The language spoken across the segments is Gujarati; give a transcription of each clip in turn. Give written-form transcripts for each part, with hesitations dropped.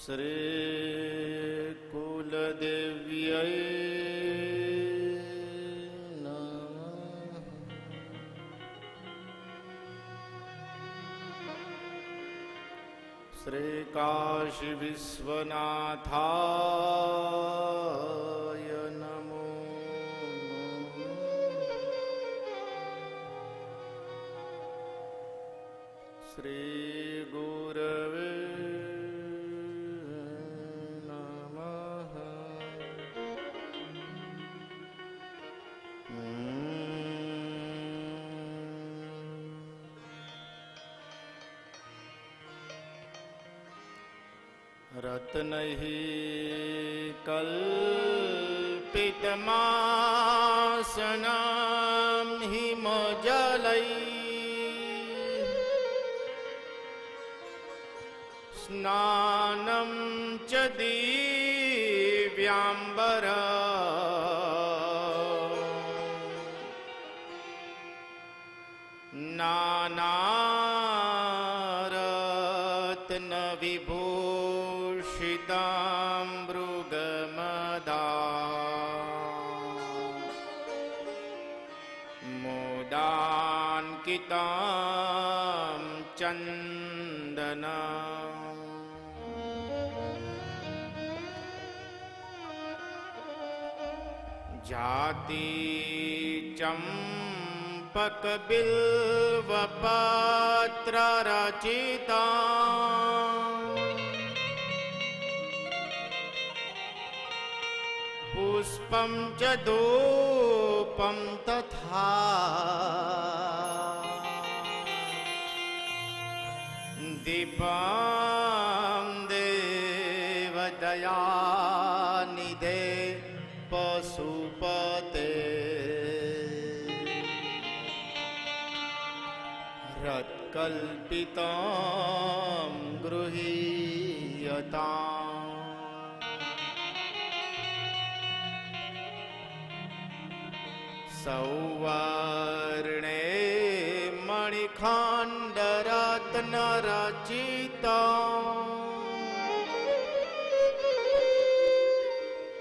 श्री कुलदेव्यै नमः। श्री काशी विश्वनाथाय नमो नमः। श्री गुरवे रत्नैः कल्पितमासनं हिमजलैः स्नानं च दिव्याम्बरा नानारत्नविभूषितां मृगमदा मोदान्कितां चन्दना जाति चम्पकबिल्वपत्ररचिता पुष्पं च धूपं तथा दीपं देवदयानिधे पशुपते रत्कल्पितं गृहीयताम् सौवर्णे मणिखण्डरत्नरचिता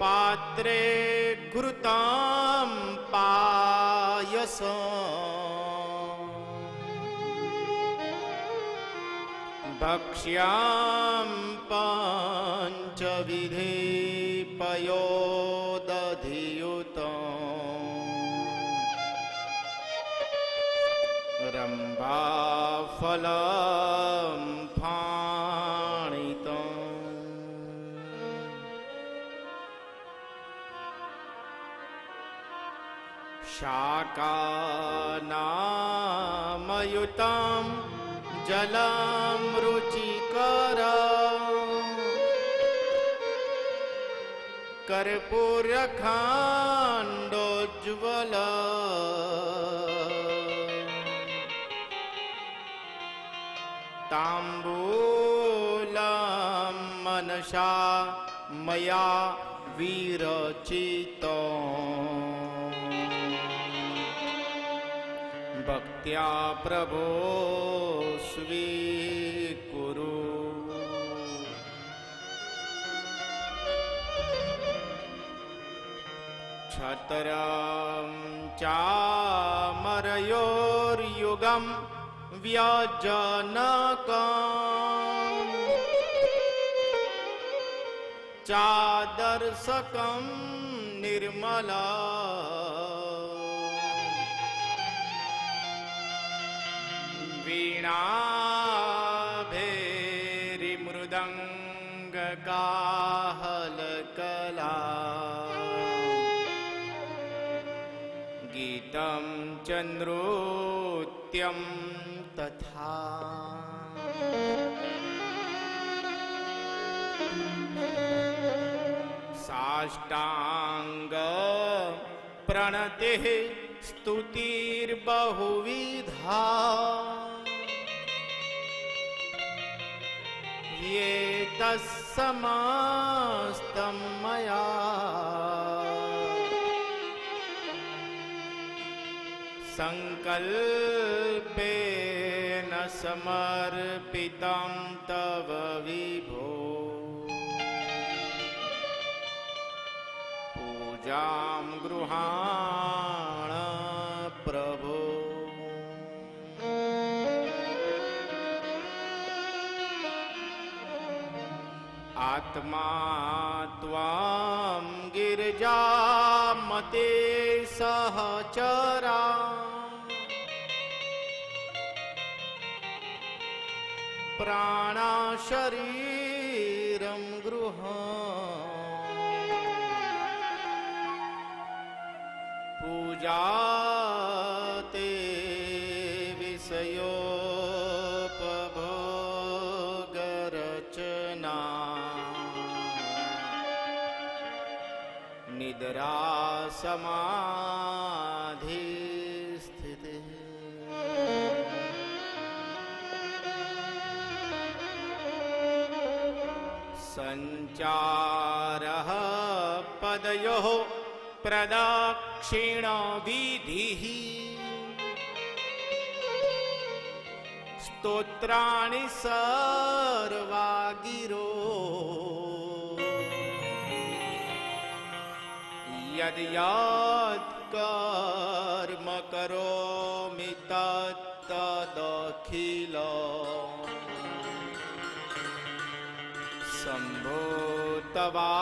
पात्रे घृतं पायसम् भक्ष्यां पञ्चविधे पयोदधियुतम् रम्भाफलं फाणितम् शाकानामयुतं जलं रुचिकरम् कर्पूरखण्डोज्ज्वलम् ताम्बूलं मनसा मया विरचितम् भक्त्या प्रभो स्वीकुरु। छत्रं चामरयोर्युगं व्यजनकम् चादर्शकं निर्मला वीणाभेरिमृदङ्गकाहलकला गीतं च नृत्यं तथा साष्टांग प्रणतिः स्तुतिर्बहुविधा ये तत्समस्तं मया संकल्पेन समर्पितं तव विभो। पूजां गृहाण प्रभो। आत्मा त्वां गिरिजामते सहचरा प्राणा शरीरं गृहम् पूजाते विषयोपभोगरचना निद्रा समाधि स्थितिः। संचारः पदयोः प्रदक्षिणविधिः स्तोत्राणि सर्वा गिरो यद् यद् कर्म करोमि तत्तदखिलम् शम्भो तवाराधनम्।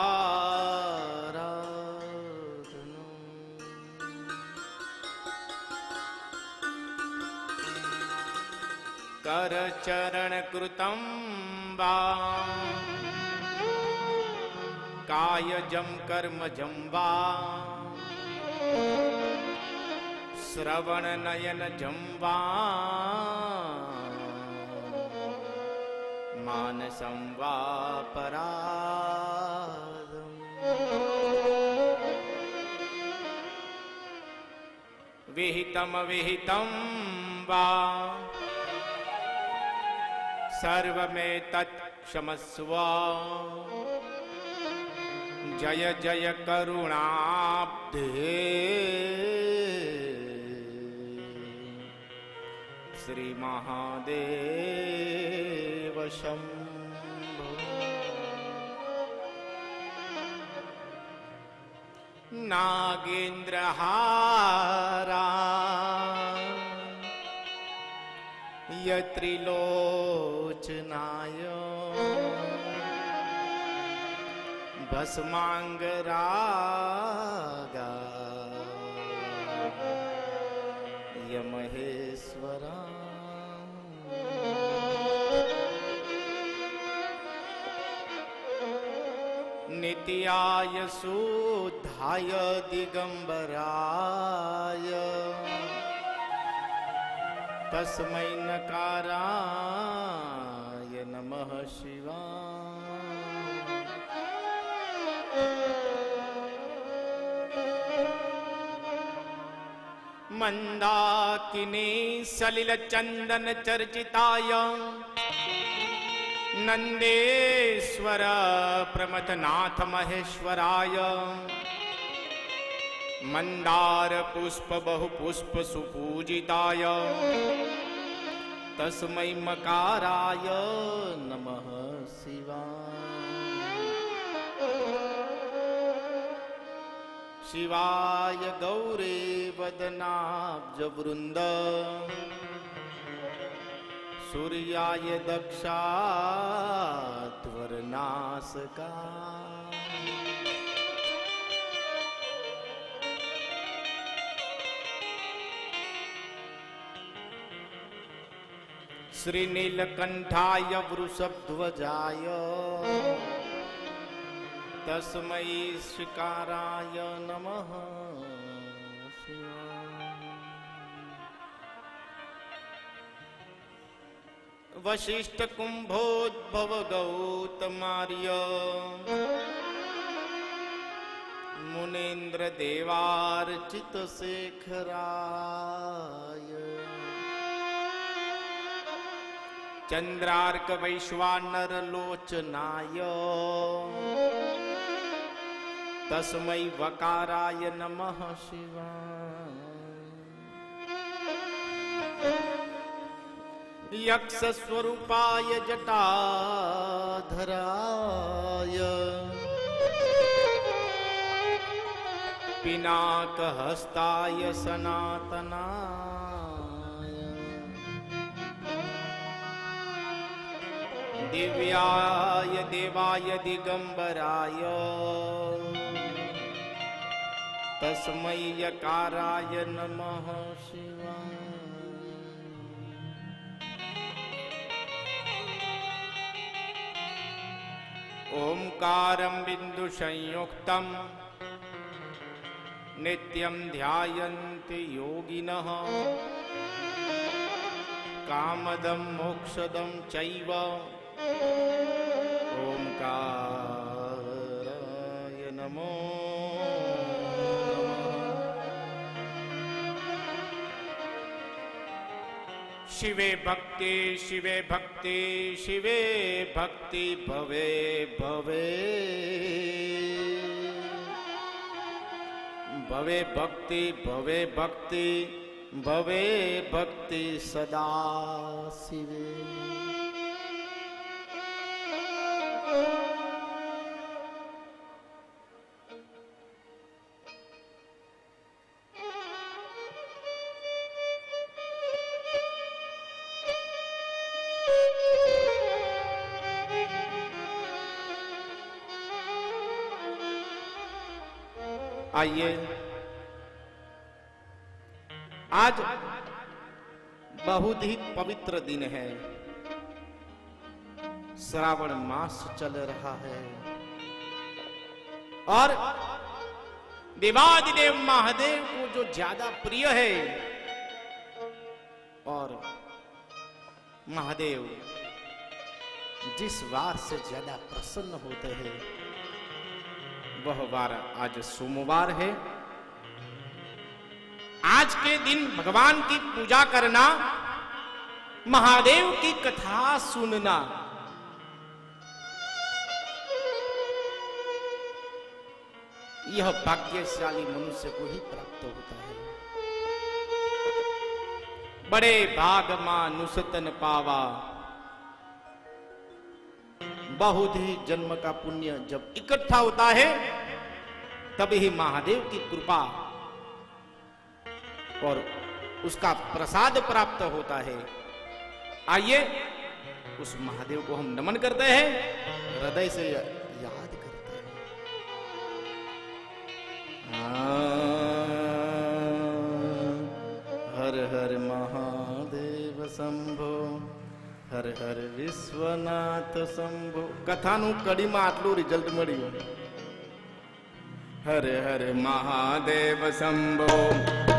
करचरणकृतं वा कायजं कर्मजं वा श्रवणनयनजं वा मानसं वा पराधम्। विहितमविहितं वा सर्वमेतत् क्षमस्व। जय जय करुणाब्धे श्री महादेव शंभो। नागेन्द्रहारा यत्रिलोचनाय भस्मांगरागा यमहेश्वरा। नित्याय शुद्धाय दिगंबराय तस्मै नकाराय नमः शिवाय। मंदाकिनी सलिल चंदन चर्चिताय नंदेश्वर प्रमथनाथ महेश्वराय मंदार पुष्प बहुपुष्प सुपूजिताय तस्मै मकाराय नमः शिवाय। शिवाय गौरे वदनाब्ज वृंद सूर्याय दक्षात्वरनासका। श्रीनीलकंठाय वृषभध्वजाय तस्मै श्रीकाराय नमः शिवाय। वशिष्ठ कुंभोद्भव गौतमार्य मुनीन्द्र देवार्चित शेखराय चंद्रार्क वैश्वानर लोचनाय तस्मै वकाराय नमः शिवाय। यक्ष स्वरूपाय जटाधराय पिनाकहस्ताय सनातनाय दिव्याय देवाय दिगंबराय तस्मै यकाराय नमः शिवाय। ओंकारं बिंदु संयुक्तं नित्यं ध्यायन्ति योगिनः कामदं मोक्षदं चैव ओंकाराय नमो शिवे भक्ति शिवे भक्ति शिवे भक्ति भवे भवे भवे भक्ति भवे भक्ति भवे भक्ति सदा शिवे। आइए, आज बहुत ही पवित्र दिन है। श्रावण मास चल रहा है और देवादिदेव महादेव को जो ज्यादा प्रिय है और महादेव जिस वार से ज्यादा प्रसन्न होते हैं वह वार आज सोमवार है। आज के दिन भगवान की पूजा करना, महादेव की कथा सुनना, यह भाग्यशाली मनुष्य को ही प्राप्त होता है। बड़े भाग मानुष तन पावा, बहुत ही जन्म का पुण्य जब इकट्ठा होता है तभी ही महादेव की कृपा और उसका प्रसाद प्राप्त होता है। आइए उस महादेव को हम नमन करते हैं, हृदय से याद करते हैं। हर हर महादेव शंभो, हर हर विश्वनाथ शंभो। कथानु कड़ी में आटलू रिजल्ट मळ्યું। हर हर महादेव शंभो,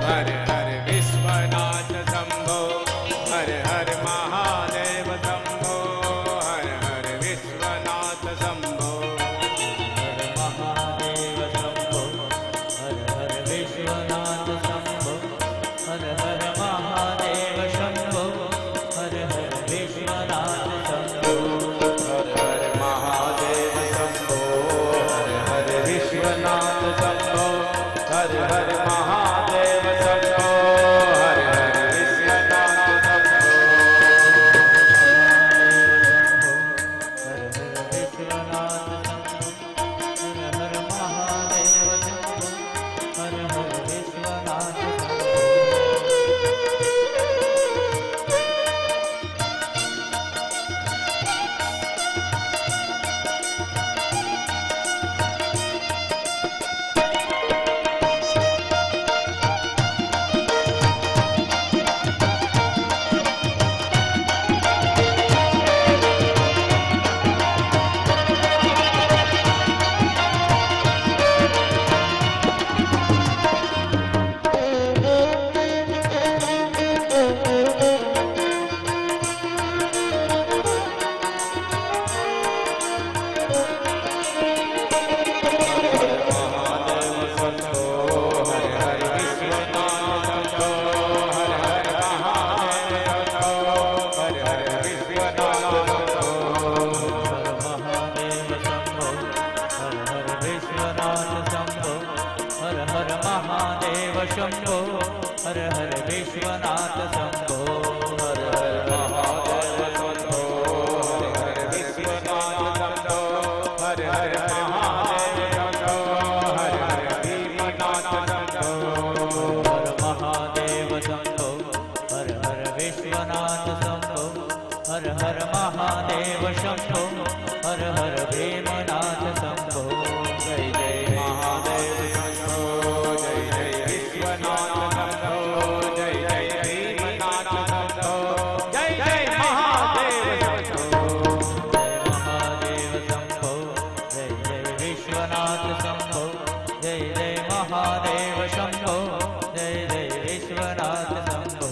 हर हर विश्वनाथ शंभो, हर हर महादेव शंभो, हर हर विश्वनाथ शंभो, हर महादेव शंभो, हर हर विश्वनाथ शंभो, हर हर महादेव शंभो, हर हर विश्वनाथ शंभो, हर हर महादेव शंभो, हर हर विश्वनाथ शंभो, हर हर महादेव शंभो, हर हर विश्वनाथ शंभो, हर हर महादेव शंभो, हर हर भीमनाथ शंभो। जय जय महादेव शंभो, जय जय विश्वनाथ शंभो, जय जय भीमनाथ शंभो, जय जय महादेव शंभो। जय महादेव शंभो, जय जय विश्वनाथ शंभो, जय जय महादेव शंभो, जय जय विश्वनाथ शंभो।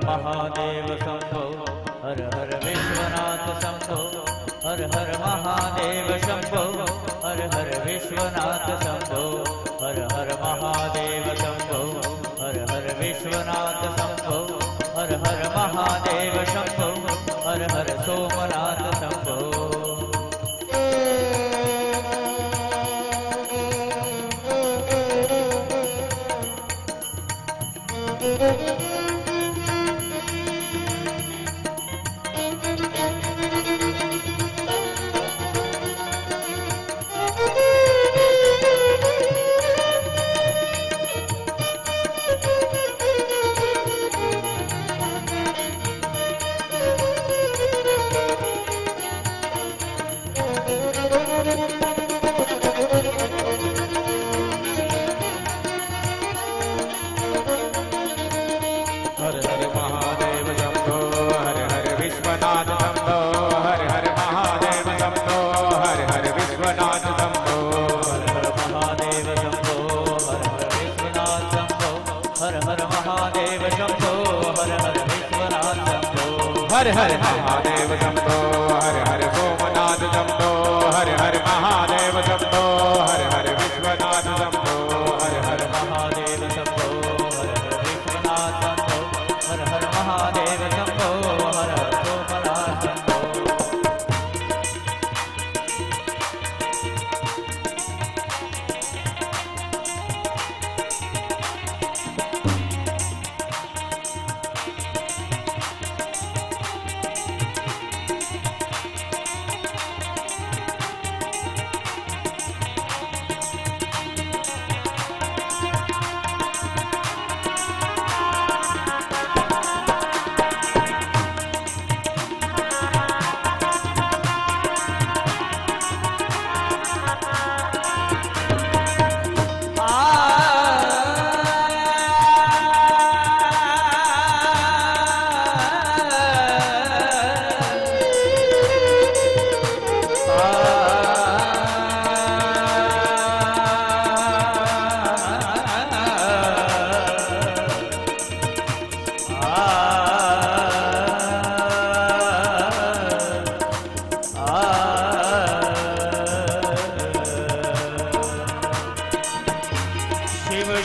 महादेव शंभो, हर हर विश्वनाथ शंभो, हर हर महादेव शंभो, हर हर विश्वनाथ शंभो, हर हर महादेव शंभो, हर हर विश्वनाथ शंभो, हर हर महादेव शंभो, हर हर सोमनाथ शंभो। हर हर महादेव शंभो, हर हर विश्वनाथ शंभो, हर हर महादेव शंभो, हर हर विश्वनाथ शंभो, हर हर महादेव शंभो, हर हर विश्वनाथ शंभो, हर हर महादेव शंभो, हर हर विश्वनाथ शंभो, हर हर महादेव शंभो, हर हर सोमनाथ शंभो, हर हर महादेव शंभो, हर हर विश्वनाथ शंभो, हर हर महादेव शंभो, हर हर विश्वनाथ शंभो, हर हर महादेव शंभो, हर हर सोमनाथ शंभो।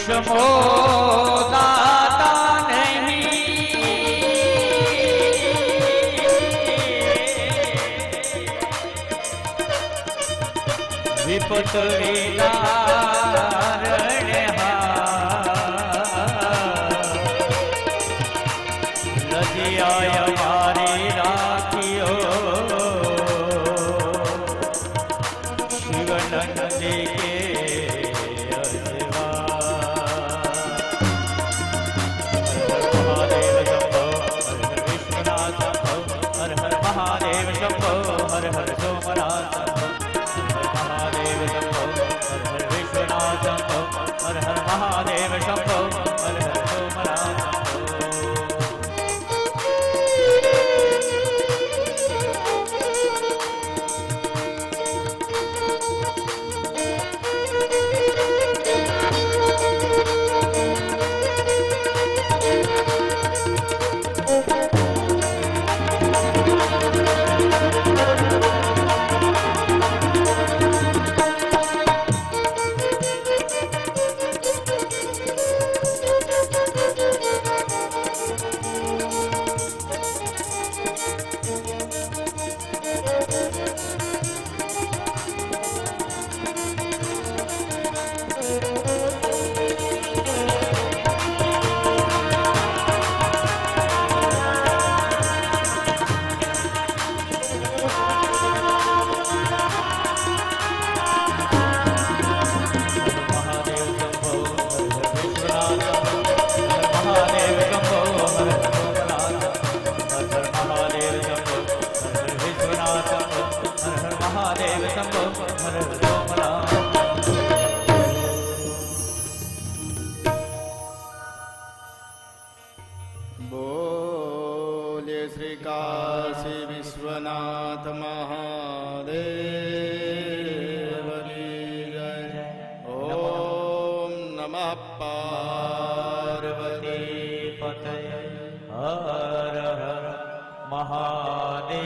शंभो दाता नहीं, विपत निवारण लजियाय मारी राखियो, शिवनंद के महादेव शंभो, हर हर विश्वनाथ शंभो, શંભો હર સોમનાથ બોલે શ્રી કાશી વિશ્વનાથ મહાદેવ કી જય. ઓમ નમઃ પાર્વતી પતય હર હર મહાદેવ.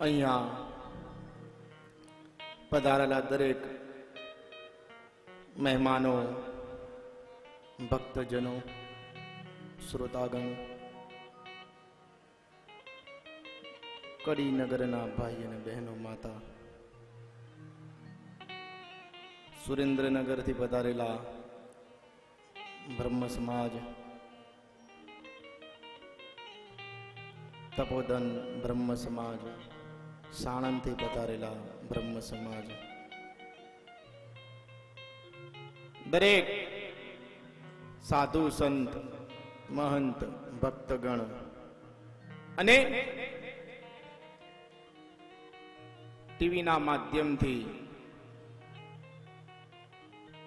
અહીંયા પધારેલા દરેક મહેમાનો, ભક્તજનો, શ્રોતાગણ, કડીનગરના ભાઈ અને બહેનો, માતા, સુરેન્દ્રનગરથી પધારેલા બ્રહ્મ સમાજ, તપોદન બ્રહ્મ સમાજ, સાણંદથી પધારેલા બ્રહ્મ સમાજ, દરેક સાધુ સંત મહંત ભક્તગણ અને ટીવીના માધ્યમથી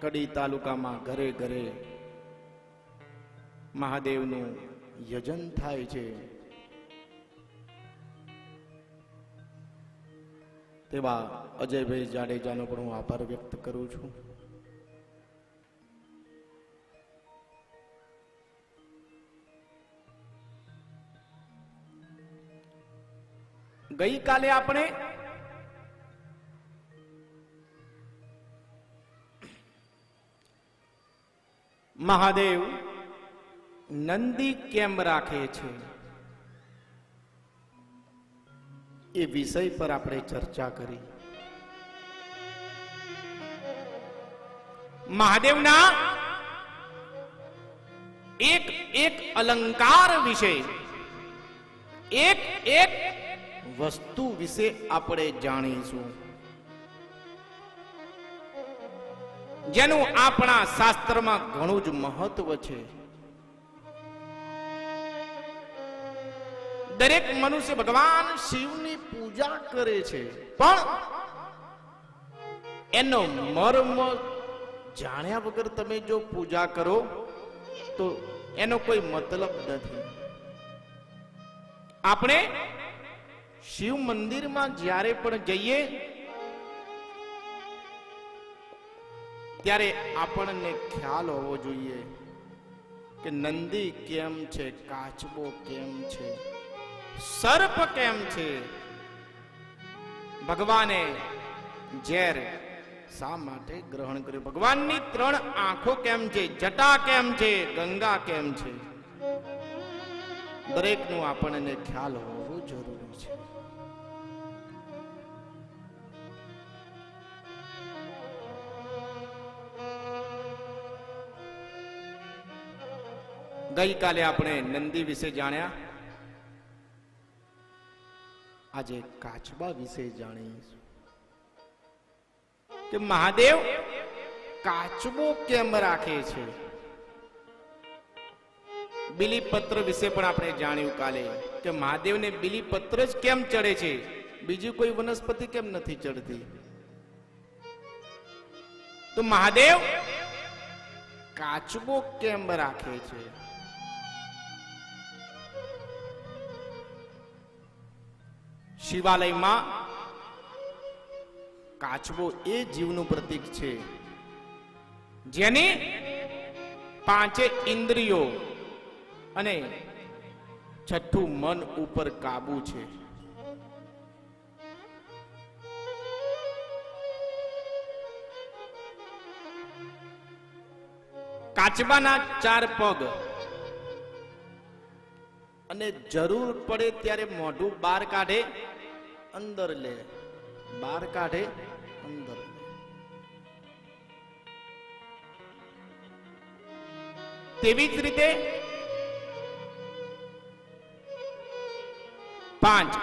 કડી તાલુકામાં ઘરે ઘરે મહાદેવનું યજન થાય છે તેવા અજયભાઈ જાડેજાનો પણ હું આભાર વ્યક્ત કરું છું. ગઈકાલે આપણે મહાદેવ નંદી કેમ રાખે છે એ વિષય પર આપણે ચર્ચા કરી. મહાદેવના એક એક અલંકાર વિશે, એક એક વસ્તુ વિશે આપણે જાણીશું, જેનું આપણા શાસ્ત્રમાં ઘણું જ મહત્વ છે. દરેક મનુષ્ય ભગવાન શિવની પૂજા કરે છે, પણ એનો મર્મ જાણ્યા વગર તમે જો પૂજા કરો તો એનો કોઈ મતલબ નથી. આપણે શિવ મંદિરમાં જ્યારે પણ જઈએ ત્યારે આપણને ખ્યાલ હોવો જોઈએ કે નંદી કેમ છે, કાચબો કેમ છે, સર્પ કેમ છે, ભગવાને ઝેર શા માટે ગ્રહણ કર્યું, ભગવાનની 3 આંખો કેમ છે, જટા કેમ છે, ગંગા કેમ છે, દરેકનું આપણને ખ્યાલ હોવો જરૂરી છે. ગઈકાલે આપણે નંદી વિશે જાણ્યા, આજે કાચબા વિશે જાણીશું કે મહાદેવ કાચબો કેમ રાખે છે. બિલીપત્ર વિશે પણ આપણે જાણ્યું કાલે કે મહાદેવને બિલીપત્ર જ કેમ ચડે છે, બીજી કોઈ વનસ્પતિ કેમ નથી ચડતી. તો મહાદેવ કાચબો કેમ રાખે છે? શિવાલયમાં કાચબો એ જીવનું પ્રતીક છે જેની 5 ઇન્દ્રિયો અને 6ઠું મન ઉપર કાબુ છે. કાચબાના 4 પગ અને જરૂર પડે ત્યારે મોઢું બહાર કાઢે, અંદર લે, બહાર કાઢે, અંદર લે. તેવી જ રીતે 5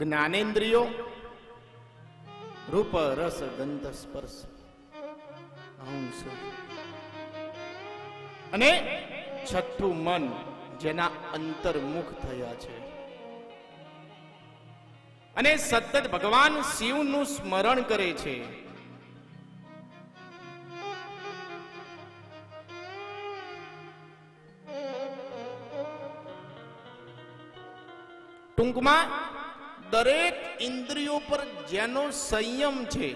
જ્ઞાનેન્દ્રિયો, રૂપ રસ ગંધ સ્પર્શ અંશ, અને છઠ્ઠું મન જેના અંતર્મુખ થયા છે અને સતત ભગવાન શિવનું સ્મરણ કરે છે. ટૂંકમાં દરેક ઇન્દ્રિયો પર જેનો સંયમ છે,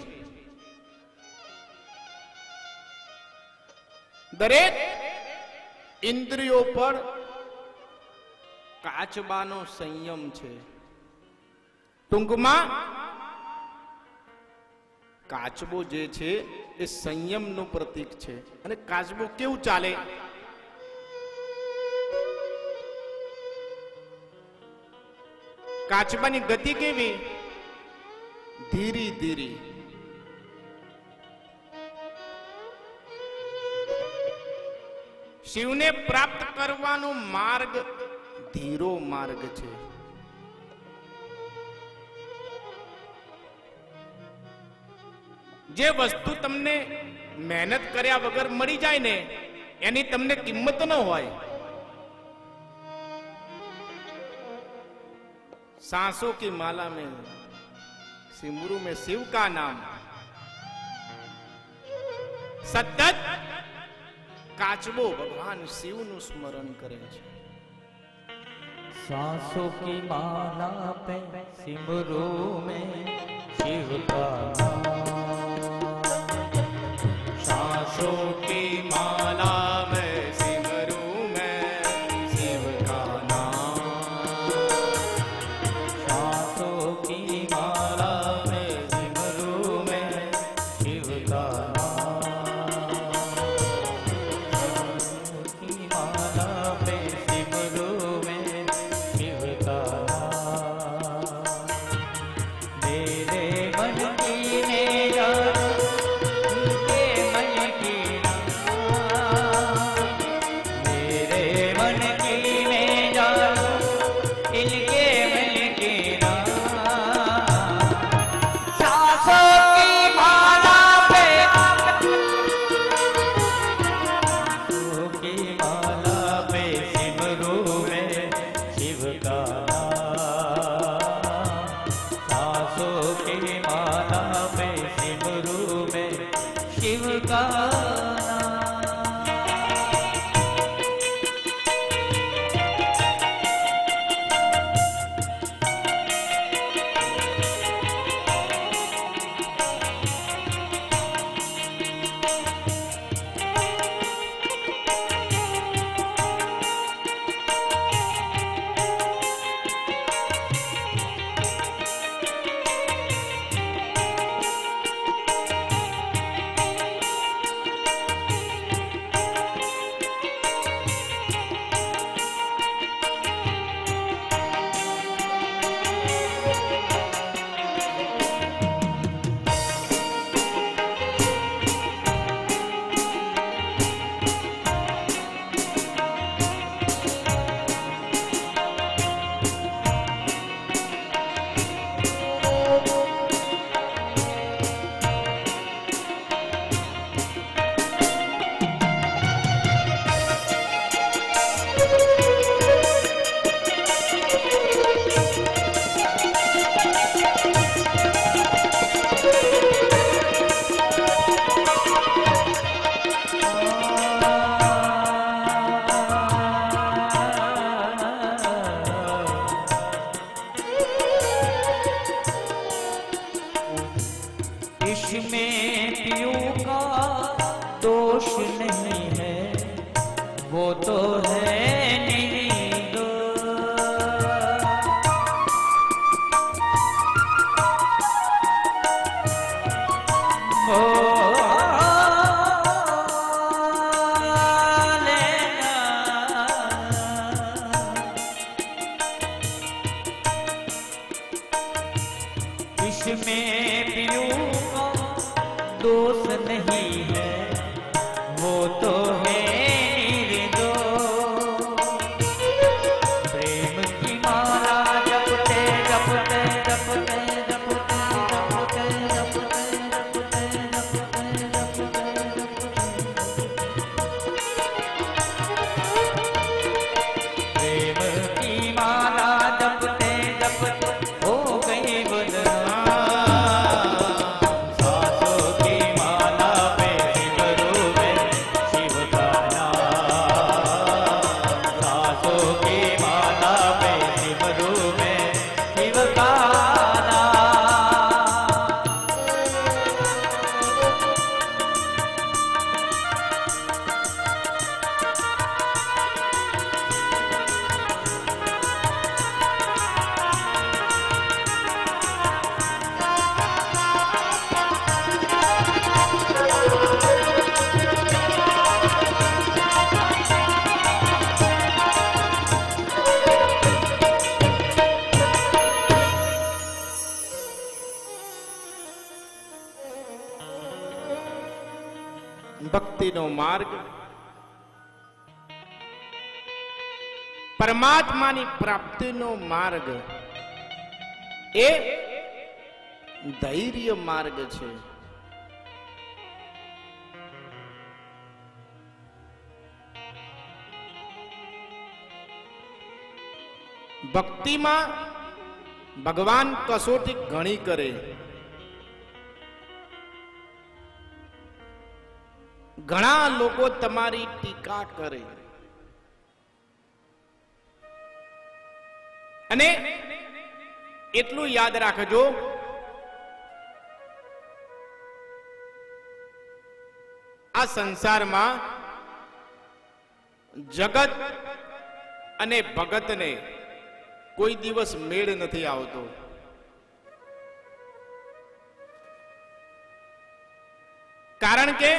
દરેક ઇન્દ્રિયો પર કાચબાનો સંયમ છે. ટૂંકમાં કાચબો જે છે એ સંયમનું પ્રતીક છે. અને કાચબો કેવું ચાલે? કાચબાની ગતિ કેવી? ધીરી ધીરી. શિવને પ્રાપ્ત કરવાનો માર્ગ ધીરો માર્ગ છે. જે વસ્તુ તમને મહેનત કર્યા વગર મળી જાય ને એની તમને કિંમત ન હોય. सांसों की माला में सिमरू में शिव का नाम. सतत काचबो भगवान शिवનું સ્મરણ કરે છે. सांसों की माला पे सिमरू में शिव का नाम, सांसों की माला में सिमरू में शिव का नाम, सांसों की माला में सिमरू में शिव का नाम, सांसों की माला पे सिमरू में शिव का नाम, मेरे मन की मेरा उनके मन की नाम, मेरे मन की मेरा इनके मन की नाम, सांसों की माला पे सांसों की माला पे सिमरू में शिव का नाम, सांसों की माला पे सिमरू में शिव का नाम. इसमें पियू का दोष नहीं है, वो तो है इसमें पियू का दोष नहीं है, वो तो है निर्दोष, प्रेम की माला जपते जपते जपते माता पे सिमरू में शिव का ભક્તિનો માર્ગ પરમાત્માની પ્રાપ્તિનો માર્ગ એ ધૈર્ય માર્ગ છે. ભક્તિમાં ભગવાન કસોટી ઘણી કરે, ઘણા લોકો તમારી ટીકા કરે અને એટલું યાદ રાખજો, આ સંસારમાં જગત અને ભગતને કોઈ દિવસ મેળ નથી આવતો. કારણ કે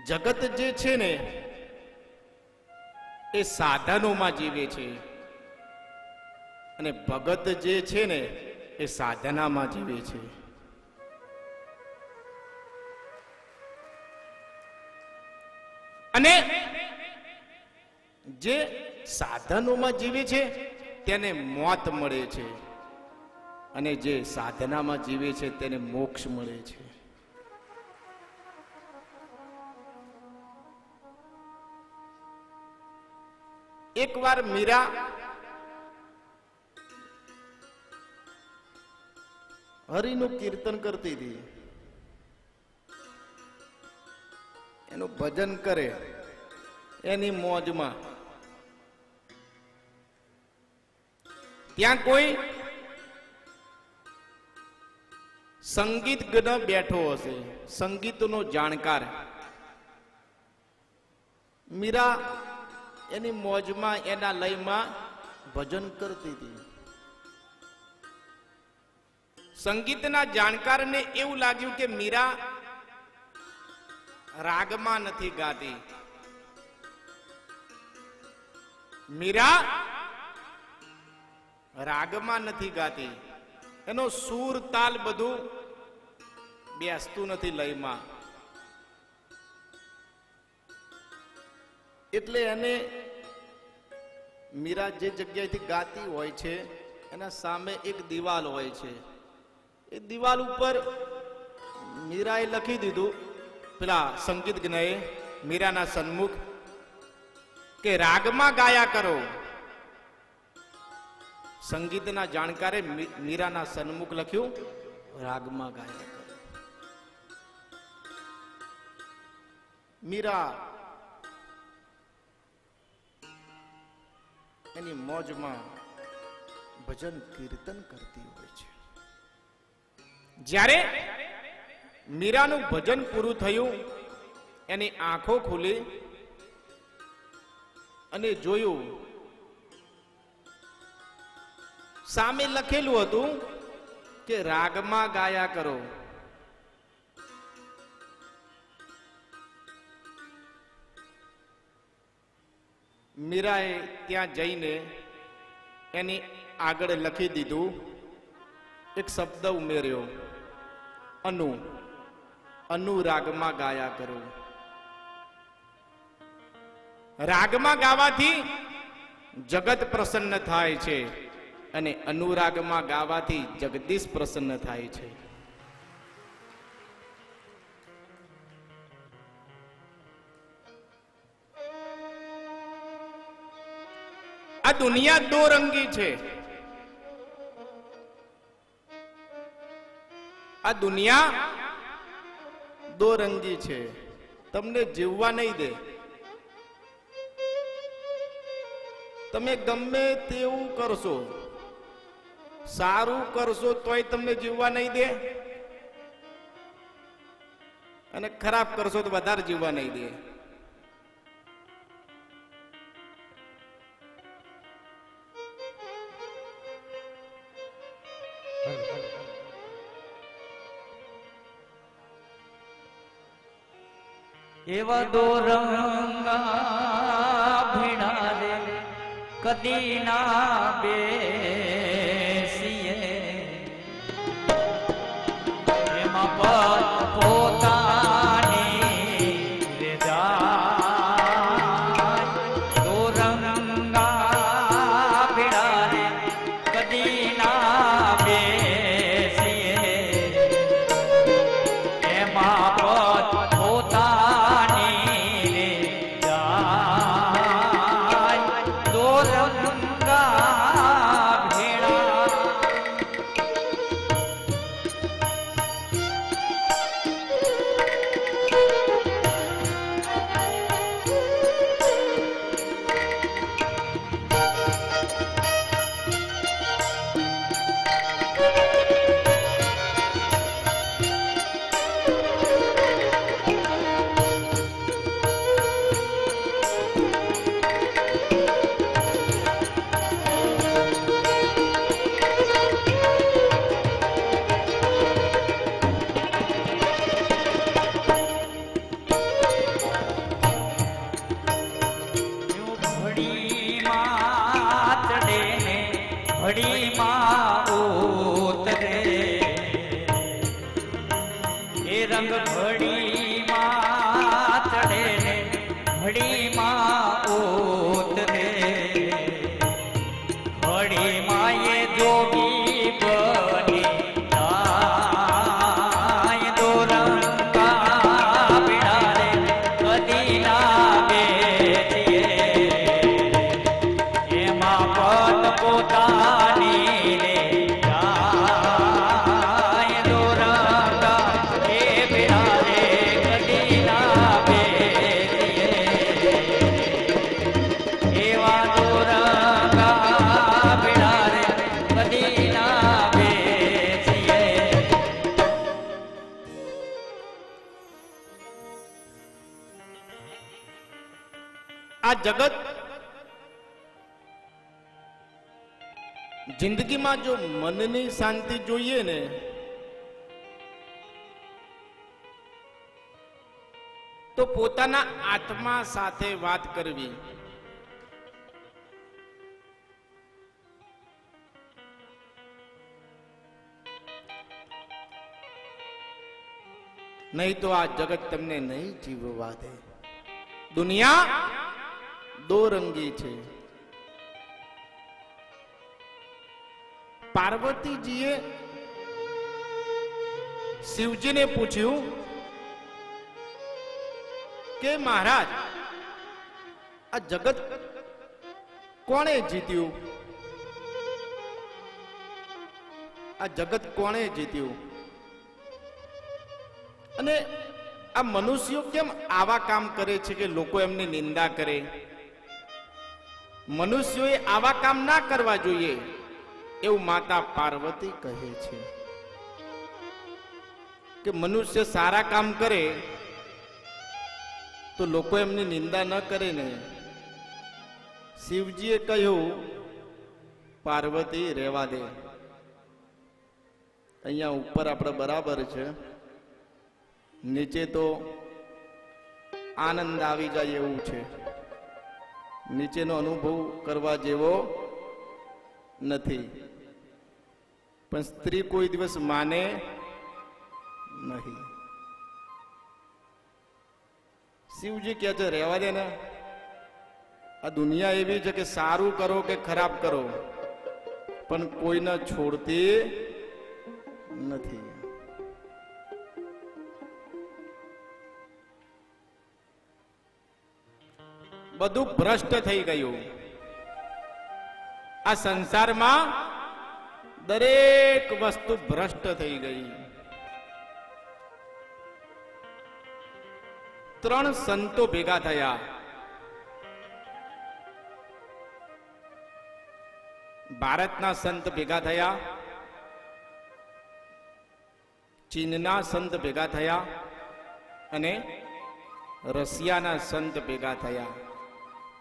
જગત જે છે ને એ સાધનોમાં જીવે છે અને ભગત જે છે ને એ સાધનામાં જીવે છે. અને જે સાધનોમાં જીવે છે તેને મોત મળે છે અને જે સાધનામાં જીવે છે તેને મોક્ષ મળે છે. એક વાર મીરા હરિનું કીર્તન કરતી હતી, એનું ભજન કરે એની મોજમાં. ત્યાં કોઈ સંગીતજ્ઞ બેઠો હશે, સંગીતનો જાણકાર. મીરા એની મોજમાં એના લયમાં ભજન કરતી હતી. સંગીતના જાણકારને એવું લાગ્યું કે મીરા રાગમાં નથી ગાતી, મીરા રાગમાં નથી ગાતી, એનો સૂર તાલ બધું બેસતું નથી લયમાં. એટલે એને મીરા જે જગ્યાએથી ગાતી હોય છે એના સામે એક દિવાલ હોય છે. એ દિવાલ ઉપર મીરાએ લખી દીધું, પેલા સંગીતજ્ઞએ મીરાના સન્મુખ, કે રાગમાં ગાયા કરો. સંગીતના જાણકારે મીરાના સન્મુખ લખ્યું, રાગમાં ગાયા કરો. મીરા એની મોજમાં ભજન કીર્તન કરતી હોય છે. જ્યારે મીરાનું ભજન પૂરું થયું, એની આંખો ખુલી અને જોયું, સામે લખેલું હતું કે રાગમાં ગાયા કરો. મીરાએ ત્યાં જઈને એની આગળ લખી દીધું, એક શબ્દ ઉમેર્યો, અનુરાગમાં ગાયા કરો. રાગમાં ગાવાથી જગત પ્રસન્ન થાય છે અને અનુરાગમાં ગાવાથી જગદીશ પ્રસન્ન થાય છે. આ દુનિયા દો રંગી છે. આ દુનિયા દો રંગી છે, તમને જીવવા નહીં દે. તમે ગમે તેવું કરશો, સારું કરશો તોય તમને જીવવા નહીં દે, અને ખરાબ કરશો તો વધારે જીવવા નહીં દે. એવા દોરંગા ભીણા રે કદી ના બેસીએ, એમાં પદ પોતાની રે જાય. દોરંગા ભીણા રે કદી ના બેસીએ, એમાં પદ પોતાની ઘડીમાં ઉતરે, એ રંગ ઘડીમાં ચડે ને ઘડીમાં ઉતરે. ઘડીમાં એ જોગી બની જાય. દોરંગા ભીણા રે કદી ના બેસીએ, એમાં પદ પોતાની રે જાય. દોરંગા એ ભીણા રે કદી ના બેસીએ, એવા દોરંગા ભીણા રે કદી ના બેસીએ. આ જગત જિંદગીમાં જો મનની શાંતિ જોઈએ ને તો પોતાના આત્મા સાથે વાત કરવી. નહીં તો આ જગત તમને નહીં જીવવા દે. દુનિયા દો રંગી છે. પાર્વતીજીએ શિવજીને પૂછ્યું કે મહારાજ, આ જગત કોણે જીત્યું? આ જગત કોણે જીત્યું? અને આ મનુષ્યો કેમ આવા કામ કરે છે કે લોકો એમની નિંદા કરે? મનુષ્યોએ આવા કામ ના કરવા જોઈએ એવું માતા પાર્વતી કહે છે કે મનુષ્ય સારા કામ કરે તો લોકો એમની નિંદા ન કરે ને. શિવજીએ કહ્યું, પાર્વતી રહેવા દે. અહીંયા ઉપર આપણે બરાબર છે, નીચે તો આનંદ આવી જાય એવું છે. નીચેનો અનુભવ કરવા જેવો નથી. પણ સ્ત્રી કોઈ દિવસ માને નહીં. શિવજી કહે છે રહેવા દે ને. આ દુનિયા એવી છે કે સારું કરો કે ખરાબ કરો પણ કોઈને છોડતી નથી. બધું ભ્રષ્ટ થઈ ગયું. આ સંસારમાં દરેક વસ્તુ ભ્રષ્ટ થઈ ગઈ. 3 સંતો ભેગા થયા. ભારતના સંત ભેગા થયા, ચીનના સંત ભેગા થયા અને રશિયાના સંત ભેગા થયા.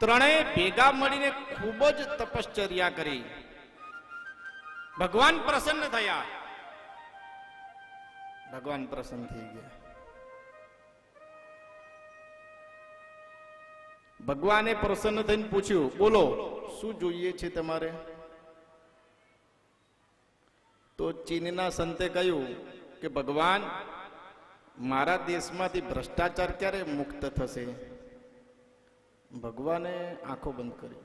ત્રણેય ભેગા મળીને ખૂબ જ તપશ્ચર્યા કરી. ભગવાન પ્રસન્ન થયા. ભગવાન પ્રસન્ન થઈ ગયા. ભગવાને પ્રસન્ન થઈને પૂછ્યું, બોલો શું જોઈએ છે તમારે? તો ચીનના સંતે કહ્યું કે ભગવાન, મારા દેશમાંથી ભ્રષ્ટાચાર ક્યારે મુક્ત થશે? ભગવાને આંખો બંધ કરી,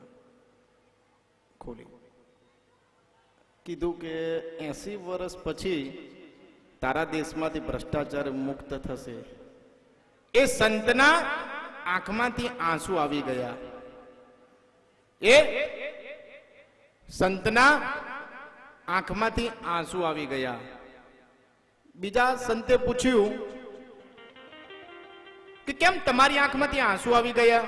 ખોલી, કીધું કે 80 વર્ષ પછી તારા દેશમાંથી ભ્રષ્ટાચાર મુક્ત થશે. એ સંતના આંખમાંથી આંસુ આવી ગયા. એ સંતના આંખમાંથી આંસુ આવી ગયા. બીજા સંતે પૂછ્યું કે કેમ તમારી આંખમાંથી આંસુ આવી ગયા?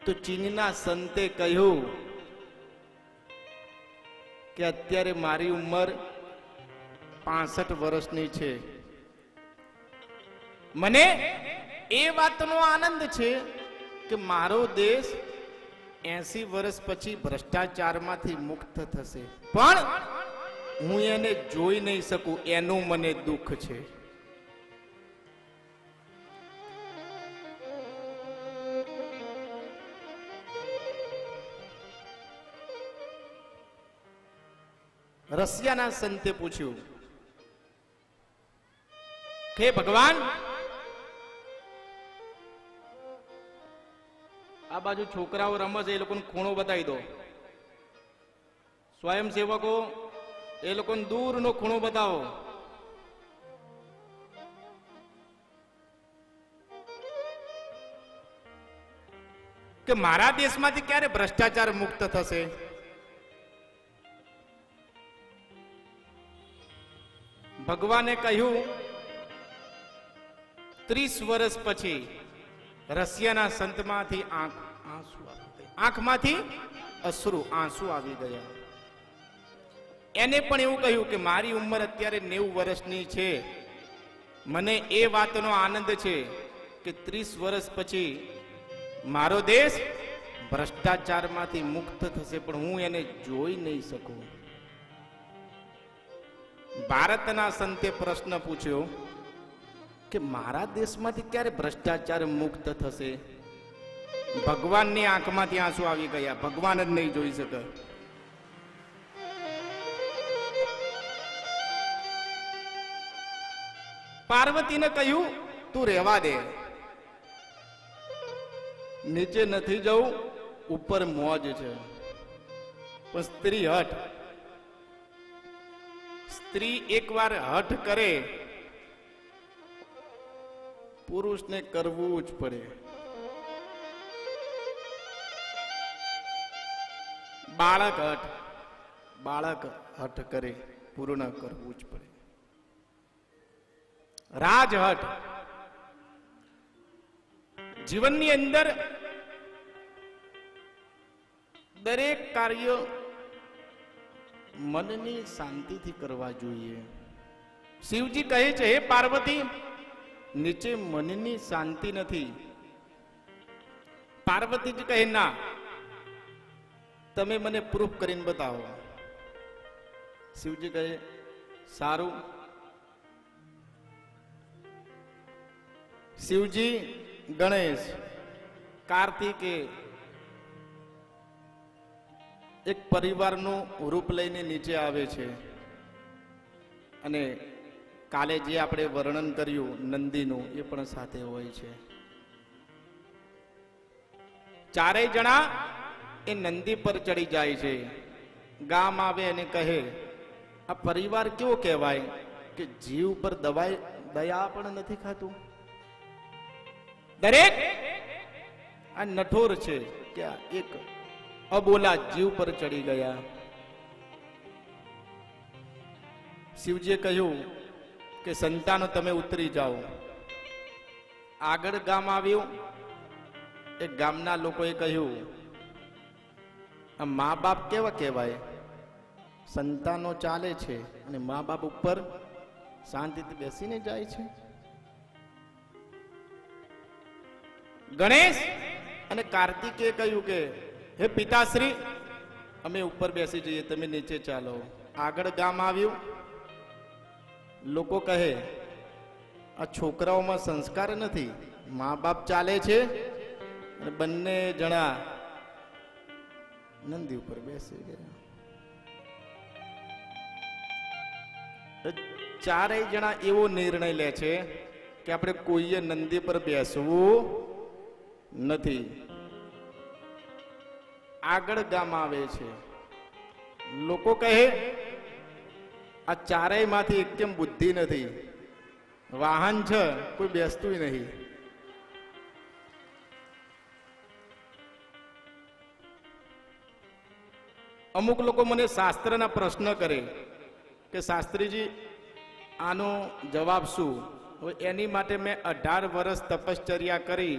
તો ચીનના સંતે કહ્યું કે અત્યારે મારી ઉંમર 65 વર્ષની છે. મને એ વાતનો આનંદ છે કે મારો દેશ 80 વર્ષ પછી ભ્રષ્ટાચારમાંથી મુક્ત થશે, પણ હું એને જોઈ નહીં શકું, એનું મને દુઃખ છે. રશિયાના સંતે પૂછ્યું કે ભગવાન, આ બાજુ છોકરાઓ રમે છે, એ લોકોને ખૂણો બતાવી દો. સ્વયંસેવકો એ લોકોને દૂરનો ખૂણો બતાવો. કે મારા દેશમાંથી ક્યારે ભ્રષ્ટાચાર મુક્ત થશે? ભગવાને કહ્યું 30 વર્ષ પછી રશિયાના સંતમાંથી આંખમાંથી અશ્રુ આંસુ આવી ગયા. એને પણ એવું કહ્યું કે મારી ઉંમર અત્યારે 90 વર્ષની છે. મને એ વાતનો આનંદ છે કે 30 વર્ષ પછી મારો દેશ ભ્રષ્ટાચારમાંથી મુક્ત થશે, પણ હું એને જોઈ નહીં શકું. ભારતના સંતે પ્રશ્ન પૂછ્યો કે મારા દેશમાંથી ક્યારે ભ્રષ્ટાચાર મુક્ત થશે? ભગવાનની આંખમાંથી આંસુ આવી ગયા. ભગવાન જ નહીં જોઈ શકે. પાર્વતીને કહ્યું, તું રહેવા દે, નીચે નથી જવું, ઉપર મોજ છે. પણ સ્ત્રી હઠ, સ્ત્રી એકવાર હઠ કરે, પુરુષને કરવું જ પડે. બાળક હઠ કરે, પૂર્ણ કરવું જ પડે. રાજહઠ, જીવનની અંદર દરેક કાર્ય મનની શાંતિથી કરવા જોઈએ. શિવજી કહે છે, હે પાર્વતી, નીચે મનની શાંતિ નથી. પાર્વતીજી કહે, ના, તમે મને પ્રૂફ કરીને બતાવો. શિવજી કહે, સારું. શિવજી ગણેશ, કાર્તિકે એક પરિવારનું રૂપ લઈને નીચે આવે છે. અને કાલે જે આપણે વર્ણન કર્યું નંદીનું, એ પણ સાથે હોય છે. ચારેય જણા એ નંદી પર ચડી જાય છે. ગામ આવે અને કહે, આ પરિવાર કેવો કહેવાય કે જીવ પર દયા પણ નથી ખાતું. દરેક આ નઠોર છે કે એક અબોલા જીવ પર ચડી ગયા. શિવજીએ કહ્યું કે સંતાનો તમે ઉતરી જાઓ. આગળ ગામ આવ્યું. એ ગામના લોકોએ કહ્યું આ મા બાપ કેવા કહેવાય? સંતાનો ચાલે છે અને મા બાપ ઉપર શાંતિથી બેસીને જાય છે. ગણેશ અને કાર્તિકે કહ્યું કે હે પિતાશ્રી, અમે ઉપર બેસી જઈએ, તમે નીચે ચાલો. આગળ ગામ આવ્યું. લોકો કહે આ છોકરાઓમાં સંસ્કાર નથી, મા બાપ ચાલે છે અને બંને જણા નંદી ઉપર બેસી ગયા. ચારેય જણા એવો નિર્ણય લે છે કે આપણે કોઈએ નંદી પર બેસવું નથી. આગળ ગામ આવે છે. લોકો કહે આ ચારેય માંથી એક કેમ બુદ્ધિ નથી, વાહન છે કોઈ બેસતું નહીં. અમુક લોકો મને શાસ્ત્રના પ્રશ્ન કરે કે શાસ્ત્રીજી આનો જવાબ શું? હવે એની માટે મેં 18 વર્ષ તપશ્ચર્યા કરી,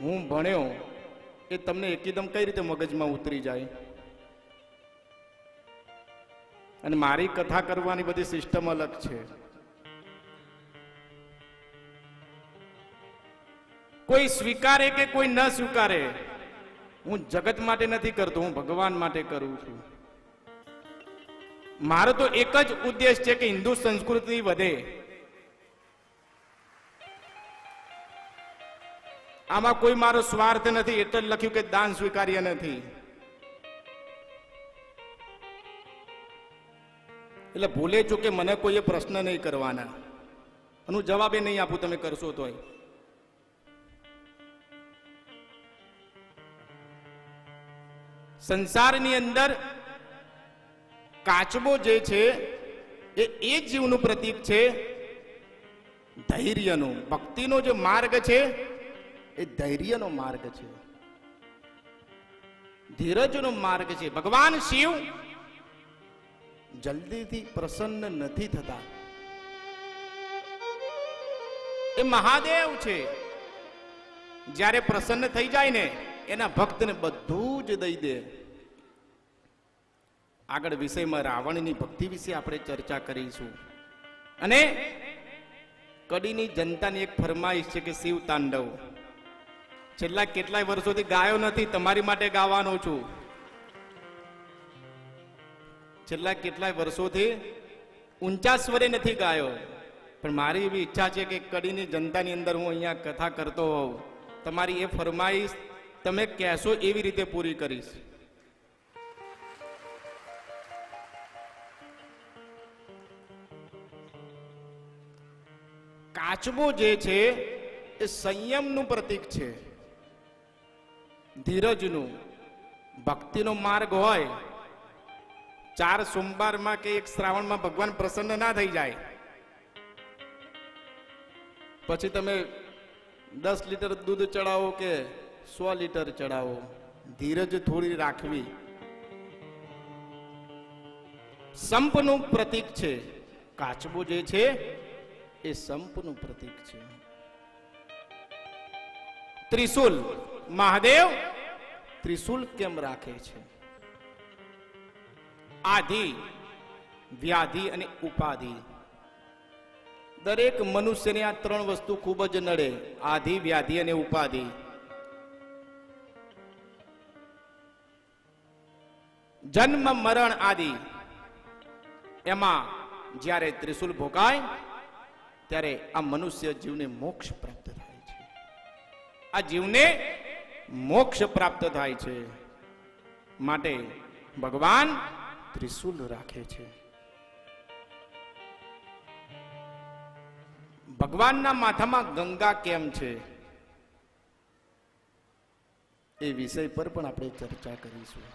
હું ભણ્યો, એ તમને એકદમ કઈ રીતે મગજમાં ઉતરી જાય? અને મારી કથા કરવાની બધી સિસ્ટમ અલગ છે. કોઈ સ્વીકારે કે કોઈ ન સ્વીકારે, હું જગત માટે નથી કરતો, હું ભગવાન માટે કરું છું. મારો તો એક જ ઉદ્દેશ છે કે હિન્દુ સંસ્કૃતિ વધે. આમાં કોઈ મારો સ્વાર્થ નથી. એટલે લખ્યું કે દાન સ્વીકાર્ય નથી. એટલે ભૂલે ચૂકે મને કોઈએ પ્રશ્ન નહીં કરવાના, હું જવાબે નહીં આપું, તમે કરશો તોય. સંસારની અંદર કાચબો જે છે એ જીવનું પ્રતીક છે ધૈર્યનું. ભક્તિનો જે માર્ગ છે એ ધૈર્યનો માર્ગ છે, ધીરજનો માર્ગ છે. ભગવાન શિવ જલ્દીથી પ્રસન્ન નથી થતા. એ મહાદેવ છે, જ્યારે પ્રસન્ન થઈ જાય ને એના ભક્તને બધું જ દઈ દે. આગળ વિષયમાં રાવણની ભક્તિ વિશે આપણે ચર્ચા કરીશું. અને કડીની જનતાની એક ફરમાઈશ છે કે શિવ તાંડવ છેલ્લા કેટલાય વર્ષોથી ગાયો નથી, તમારી માટે ગાવાનો છું. છેલ્લા કેટલાય વર્ષોથી ઊંચા સ્વરે નથી ગાયો, પણ મારી એવી ઈચ્છા છે કે કડીની જનતાની અંદર હું અહીંયા કથા કરતો હોઉં, તમારી એ ફરમાઈશ તમે કહેશો એવી રીતે પૂરી કરીશ. કાચબો જે છે એ સંયમનું પ્રતીક છે, ધીરજનું. ભક્તિનો માર્ગ હોય, 4 સોમવારમાં કે 1 શ્રાવણમાં ભગવાન પ્રસન્ન ના થઈ જાય, પછી તમે 10 લીટર દૂધ ચડાવો કે 100 લીટર ચડાવો, ધીરજ થોડી રાખવી. સંપનું પ્રતીક છે કાચબો જે છે એ સંપનું પ્રતીક છે. ત્રિશુલ, મહાદેવ ત્રિશુલ કેમ રાખે છે? આધિ, વ્યાધિ અને ઉપાધિ. દરેક મનુષ્યને આ 3 વસ્તુ ખૂબ જ નડે, આધિ, વ્યાધિ અને ઉપાધિ. જન્મ મરણ આદિ, એમાં જ્યારે ત્રિશુલ ભોગાય ત્યારે આ મનુષ્ય જીવને મોક્ષ પ્રાપ્ત થાય છે. આ જીવને મોક્ષ પ્રાપ્ત થાય છે, માટે ભગવાન ત્રિશુલ રાખે છે. ભગવાનના માથામાં ગંગા કેમ છે એ વિષય પર પણ આપણે ચર્ચા કરીશું.